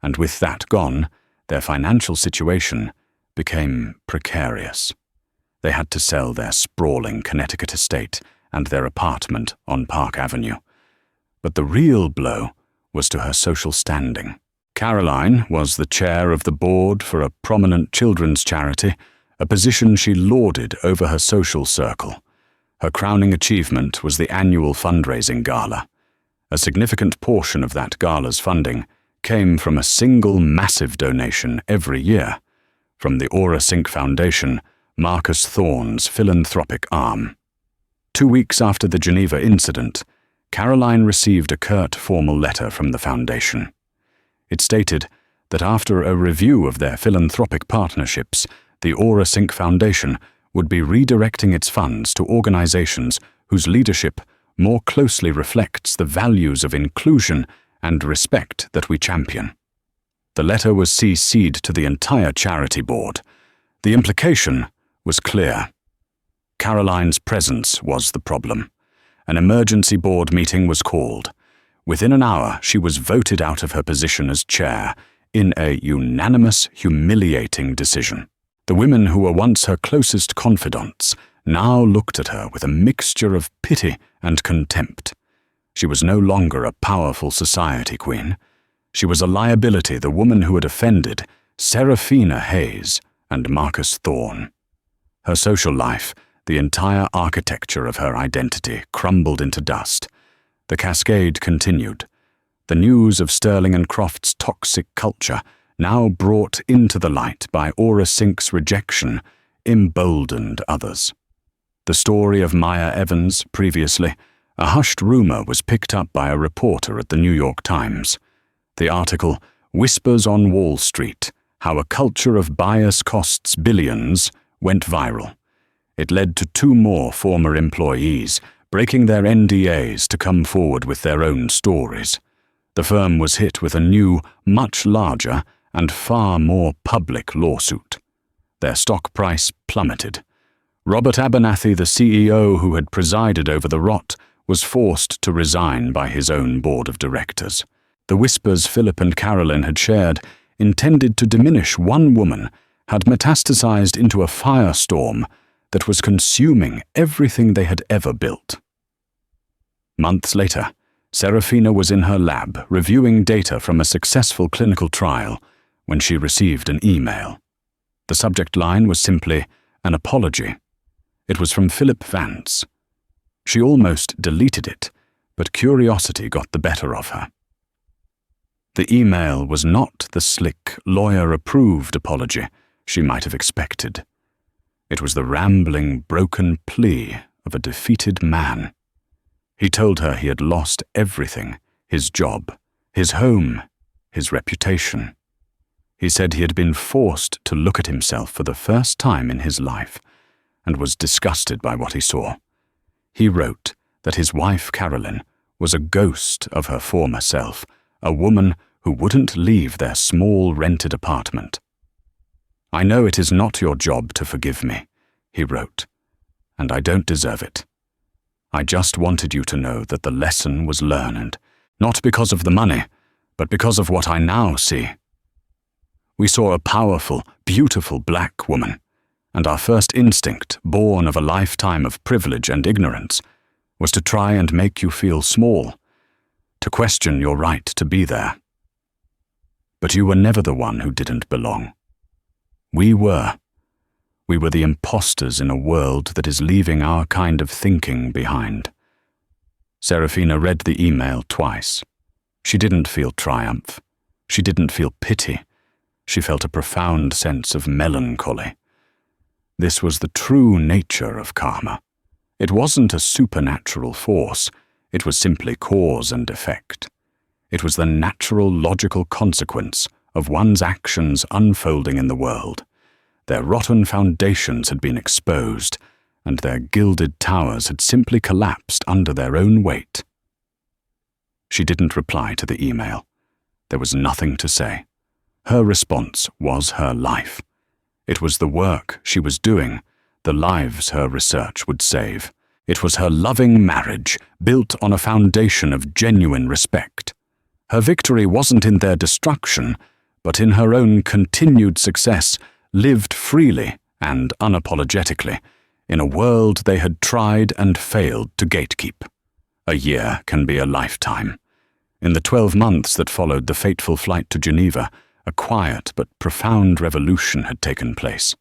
and with that gone, their financial situation became precarious. They had to sell their sprawling Connecticut estate and their apartment on Park Avenue. But the real blow was to her social standing. Caroline was the chair of the board for a prominent children's charity, a position she lauded over her social circle. Her crowning achievement was the annual fundraising gala. A significant portion of that gala's funding came from a single massive donation every year, from the Aura Sync Foundation, Marcus Thorne's philanthropic arm. 2 weeks after the Geneva incident, Caroline received a curt formal letter from the foundation. It stated that after a review of their philanthropic partnerships, the Aura Sync Foundation would be redirecting its funds to organizations whose leadership more closely reflects the values of inclusion and respect that we champion. The letter was CC'd to the entire charity board. The implication was clear. Caroline's presence was the problem. An emergency board meeting was called. Within an hour, she was voted out of her position as chair in a unanimous, humiliating decision. The women who were once her closest confidants now looked at her with a mixture of pity and contempt. She was no longer a powerful society queen. She was a liability, the woman who had offended Serafina Hayes and Marcus Thorne. Her social life, the entire architecture of her identity, crumbled into dust. The cascade continued. The news of Sterling and Croft's toxic culture, now brought into the light by Aura Sync's rejection, emboldened others. The story of Maya Evans, previously, a hushed rumor, was picked up by a reporter at the New York Times. The article, "Whispers on Wall Street: How a Culture of Bias Costs Billions," went viral. It led to 2 more former employees breaking their NDAs to come forward with their own stories. The firm was hit with a new, much larger, and far more public lawsuit. Their stock price plummeted. Robert Abernathy, the CEO who had presided over the rot, was forced to resign by his own board of directors. The whispers Philip and Carolyn had shared, intended to diminish one woman, had metastasized into a firestorm that was consuming everything they had ever built. Months later, Serafina was in her lab reviewing data from a successful clinical trial when she received an email. The subject line was simply an apology. It was from Philip Vance. She almost deleted it, but curiosity got the better of her. The email was not the slick, lawyer-approved apology she might have expected. It was the rambling, broken plea of a defeated man. He told her he had lost everything: his job, his home, his reputation. He said he had been forced to look at himself for the first time in his life and was disgusted by what he saw. He wrote that his wife Carolyn was a ghost of her former self, a woman who wouldn't leave their small rented apartment. "I know it is not your job to forgive me," he wrote, "and I don't deserve it. I just wanted you to know that the lesson was learned, not because of the money, but because of what I now see." We saw a powerful, beautiful black woman, and our first instinct, born of a lifetime of privilege and ignorance, was to try and make you feel small, to question your right to be there. But you were never the one who didn't belong. We were. We were the imposters in a world that is leaving our kind of thinking behind. Serafina read the email twice. She didn't feel triumph. She didn't feel pity. She felt a profound sense of melancholy. This was the true nature of karma. It wasn't a supernatural force. It was simply cause and effect. It was the natural, logical consequence of one's actions unfolding in the world. Their rotten foundations had been exposed, and their gilded towers had simply collapsed under their own weight. She didn't reply to the email. There was nothing to say. Her response was her life. It was the work she was doing, the lives her research would save. It was her loving marriage, built on a foundation of genuine respect. Her victory wasn't in their destruction, but in her own continued success, lived freely and unapologetically, in a world they had tried and failed to gatekeep. A year can be a lifetime. In the 12 months that followed the fateful flight to Geneva, a quiet but profound revolution had taken place.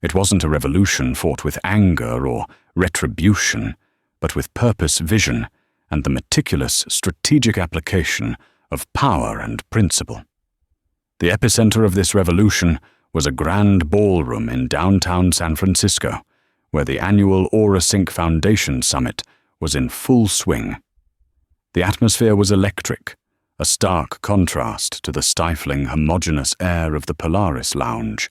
It wasn't a revolution fought with anger or retribution, but with purpose, vision, and the meticulous strategic application of power and principle. The epicenter of this revolution was a grand ballroom in downtown San Francisco, where the annual AuraSync Foundation Summit was in full swing. The atmosphere was electric, a stark contrast to the stifling, homogeneous air of the Polaris Lounge.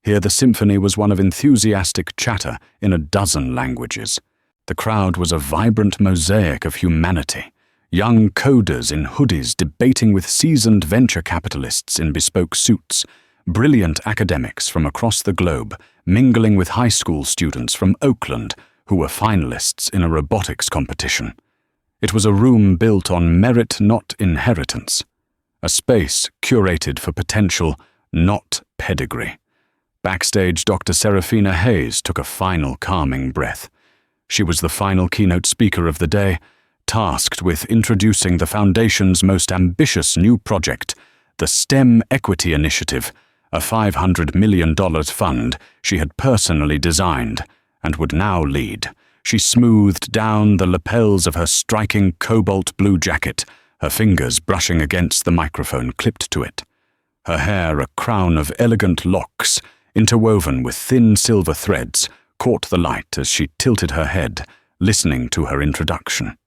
Here the symphony was one of enthusiastic chatter in a dozen languages. The crowd was a vibrant mosaic of humanity, young coders in hoodies debating with seasoned venture capitalists in bespoke suits, brilliant academics from across the globe mingling with high school students from Oakland who were finalists in a robotics competition. It was a room built on merit, not inheritance, a space curated for potential, not pedigree. Backstage, Dr. Serafina Hayes took a final calming breath. She was the final keynote speaker of the day, tasked with introducing the Foundation's most ambitious new project, the STEM Equity Initiative, a $500 million fund she had personally designed and would now lead. She smoothed down the lapels of her striking cobalt blue jacket, her fingers brushing against the microphone clipped to it. Her hair, a crown of elegant locks, interwoven with thin silver threads, caught the light as she tilted her head, listening to her introduction.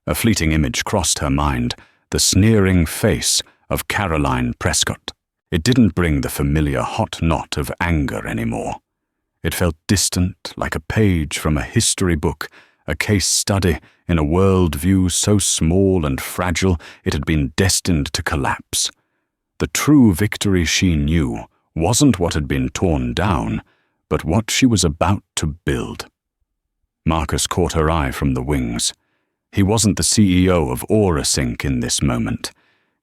A fleeting image crossed her mind, the sneering face of Caroline Prescott. It didn't bring the familiar hot knot of anger anymore. It felt distant, like a page from a history book, a case study in a world view so small and fragile it had been destined to collapse. The true victory she knew wasn't what had been torn down, but what she was about to build. Marcus caught her eye from the wings. He wasn't the CEO of AuraSync in this moment.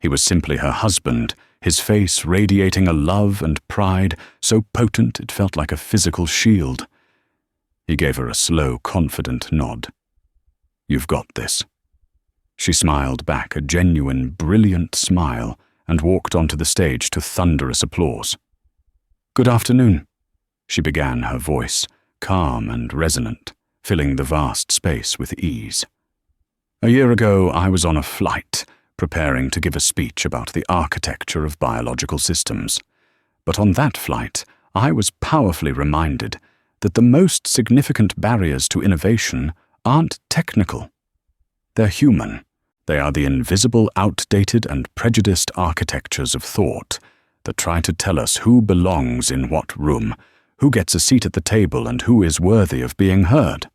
He was simply her husband, his face radiating a love and pride so potent it felt like a physical shield. He gave her a slow, confident nod. "You've got this." She smiled back, a genuine, brilliant smile, and walked onto the stage to thunderous applause. "Good afternoon," she began, her voice calm and resonant, filling the vast space with ease. "A year ago, I was on a flight, preparing to give a speech about the architecture of biological systems. But on that flight, I was powerfully reminded that the most significant barriers to innovation aren't technical, They're human. They are the invisible, outdated, and prejudiced architectures of thought that try to tell us who belongs in what room, who gets a seat at the table, and who is worthy of being heard.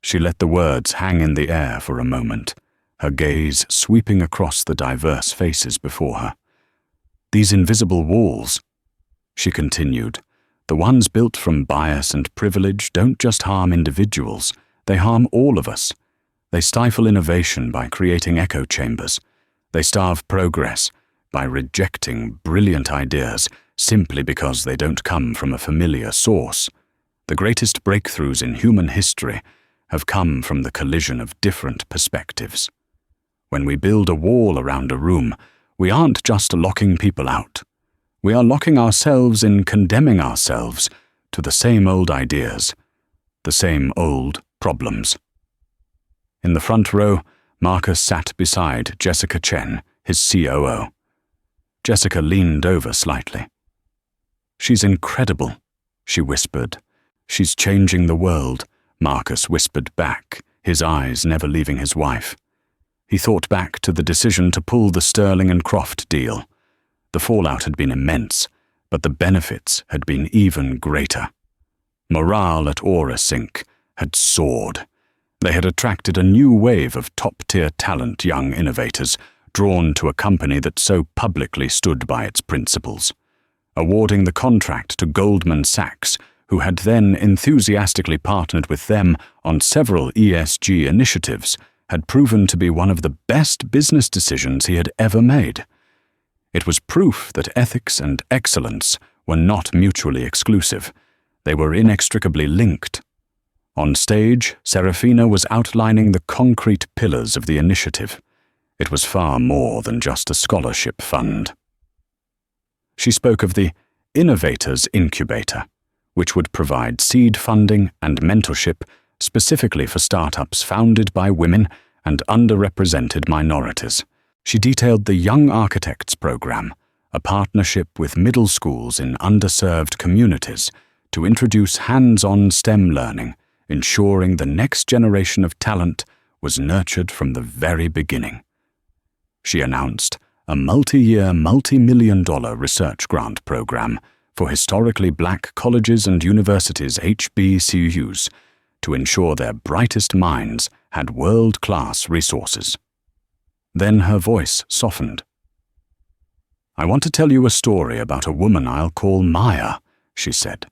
She let the words hang in the air for a moment, her gaze sweeping across the diverse faces before her. These invisible walls, she continued, the ones built from bias and privilege, don't just harm individuals, they harm all of us. They stifle innovation by creating echo chambers. They starve progress by rejecting brilliant ideas simply because they don't come from a familiar source. The greatest breakthroughs in human history have come from the collision of different perspectives. When we build a wall around a room, we aren't just locking people out. We are locking ourselves in condemning ourselves to the same old ideas, the same old problems. In the front row, Marcus sat beside Jessica Chen, his COO. Jessica leaned over slightly. "She's incredible," she whispered. "She's changing the world," Marcus whispered back, his eyes never leaving his wife. He thought back to the decision to pull the Sterling and Croft deal. The fallout had been immense, but the benefits had been even greater. Morale at Aura Sync had soared. They had attracted a new wave of top-tier talent young innovators, drawn to a company that so publicly stood by its principles. Awarding the contract to Goldman Sachs, who had then enthusiastically partnered with them on several ESG initiatives, had proven to be one of the best business decisions he had ever made. It was proof that ethics and excellence were not mutually exclusive. They were inextricably linked. On stage, Serafina was outlining the concrete pillars of the initiative. It was far more than just a scholarship fund. She spoke of the Innovators Incubator, which would provide seed funding and mentorship specifically for startups founded by women and underrepresented minorities. She detailed the Young Architects Program, a partnership with middle schools in underserved communities to introduce hands-on STEM learning, ensuring the next generation of talent was nurtured from the very beginning. She announced a multi-year, multi-million-dollar research grant program for historically black colleges and universities HBCUs to ensure their brightest minds had world-class resources. Then her voice softened. "I want to tell you a story about a woman I'll call Maya," she said.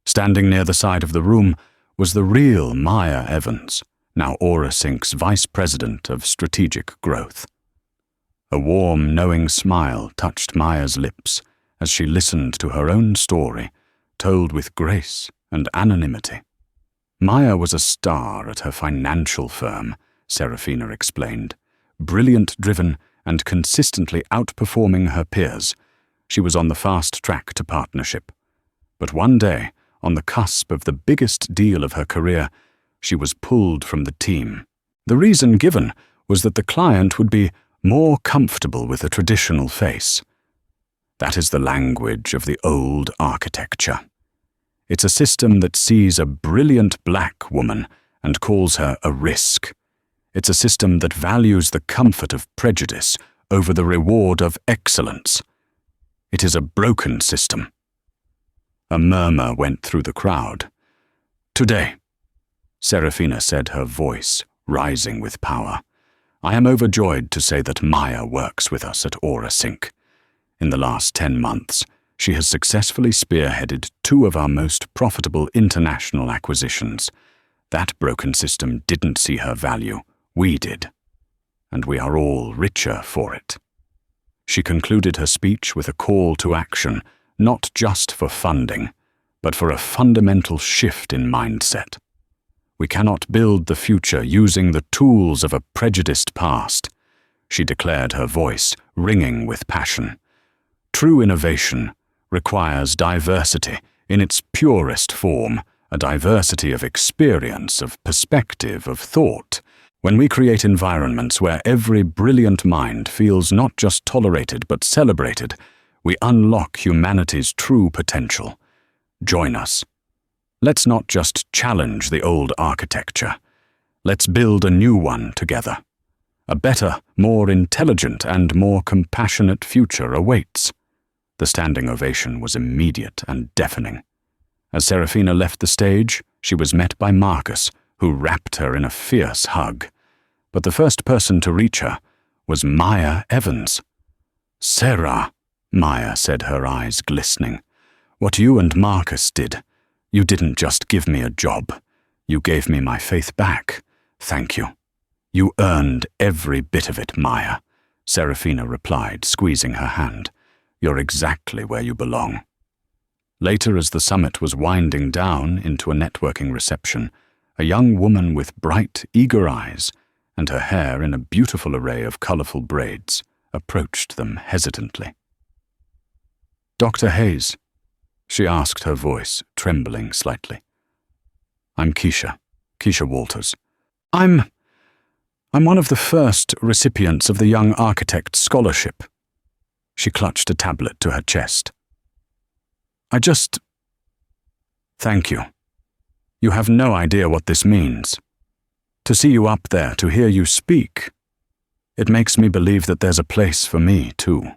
Standing near the side of the room was the real Maya Evans, now Aura Sync's Vice President of Strategic Growth. A warm, knowing smile touched Maya's lips as she listened to her own story, told with grace and anonymity. Maya was a star at her financial firm, Serafina explained. Brilliant, driven, and consistently outperforming her peers, she was on the fast track to partnership. But one day, on the cusp of the biggest deal of her career, she was pulled from the team. The reason given was that the client would be more comfortable with a traditional face. That is the language of the old architecture. It's a system that sees a brilliant black woman and calls her a risk. It's a system that values the comfort of prejudice over the reward of excellence. It is a broken system. A murmur went through the crowd. "Today," Serafina said, her voice rising with power, "I am overjoyed to say that Maya works with us at Aura Sync. In the last 10 months, she has successfully spearheaded 2 of our most profitable international acquisitions. That broken system didn't see her value. We did. And we are all richer for it." She concluded her speech with a call to action, not just for funding, but for a fundamental shift in mindset. We cannot build the future using the tools of a prejudiced past, she declared, her voice ringing with passion. True innovation requires diversity in its purest form, a diversity of experience, of perspective, of thought. When we create environments where every brilliant mind feels not just tolerated but celebrated, we unlock humanity's true potential. Join us. Let's not just challenge the old architecture. Let's build a new one together. A better, more intelligent, and more compassionate future awaits." The standing ovation was immediate and deafening. As Serafina left the stage, she was met by Marcus, who wrapped her in a fierce hug. But the first person to reach her was Maya Evans. "Sarah," Maya said, her eyes glistening, "what you and Marcus did, you didn't just give me a job. You gave me my faith back. Thank you." "You earned every bit of it, Maya," Serafina replied, squeezing her hand. "You're exactly where you belong." Later, as the summit was winding down into a networking reception, a young woman with bright, eager eyes and her hair in a beautiful array of colorful braids approached them hesitantly. "Dr. Hayes," she asked, her voice trembling slightly. "I'm Keisha Walters. I'm one of the first recipients of the Young Architect Scholarship." She clutched a tablet to her chest. Thank you. You have no idea what this means. To see you up there, to hear you speak, it makes me believe that there's a place for me, too."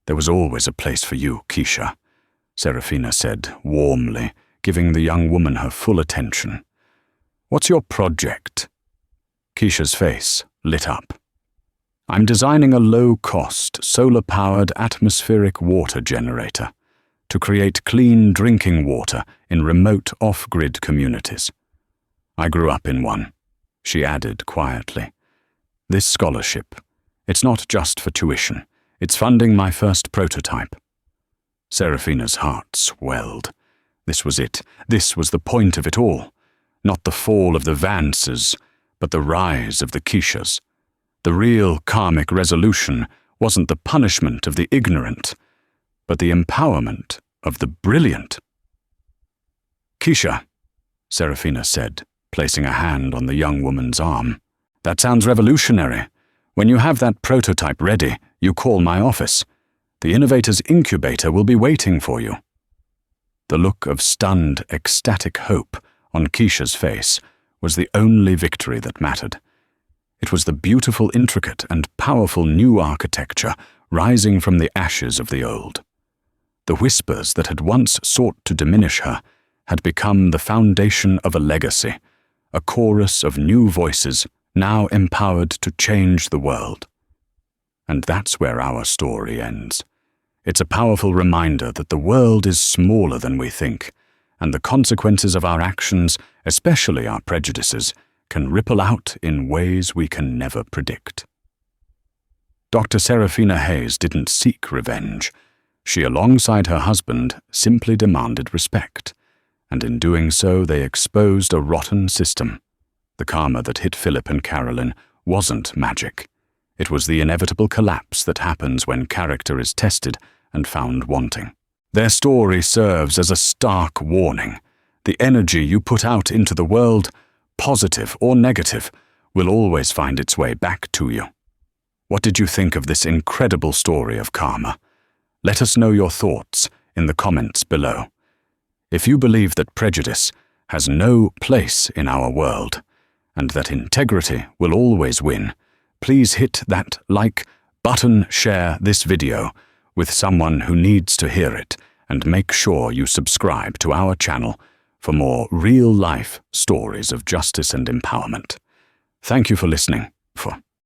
"There was always a place for you, Keisha," Serafina said warmly, giving the young woman her full attention. "What's your project?" Keisha's face lit up. "I'm designing a low-cost, solar-powered atmospheric water generator to create clean drinking water in remote off-grid communities. I grew up in one," she added quietly. "This scholarship, it's not just for tuition. It's funding my first prototype." Serafina's heart swelled. This was it. This was the point of it all. Not the fall of the Vances, but the rise of the Keishas. The real karmic resolution wasn't the punishment of the ignorant, but the empowerment of the brilliant. "Keisha," Serafina said, placing a hand on the young woman's arm. "That sounds revolutionary. When you have that prototype ready, you call my office. The Innovators Incubator will be waiting for you." The look of stunned, ecstatic hope on Keisha's face was the only victory that mattered. It was the beautiful, intricate, and powerful new architecture rising from the ashes of the old. The whispers that had once sought to diminish her had become the foundation of a legacy, a chorus of new voices now empowered to change the world. And that's where our story ends. It's a powerful reminder that the world is smaller than we think, and the consequences of our actions, especially our prejudices, can ripple out in ways we can never predict. Dr. Serafina Hayes didn't seek revenge. She, alongside her husband, simply demanded respect, and in doing so they exposed a rotten system. The karma that hit Philip and Carolyn wasn't magic. It was the inevitable collapse that happens when character is tested and found wanting. Their story serves as a stark warning. The energy you put out into the world, positive or negative, will always find its way back to you. What did you think of this incredible story of karma? Let us know your thoughts in the comments below. If you believe that prejudice has no place in our world, and that integrity will always win, please hit that like button, share this video with someone who needs to hear it, and make sure you subscribe to our channel for more real-life stories of justice and empowerment. Thank you for listening.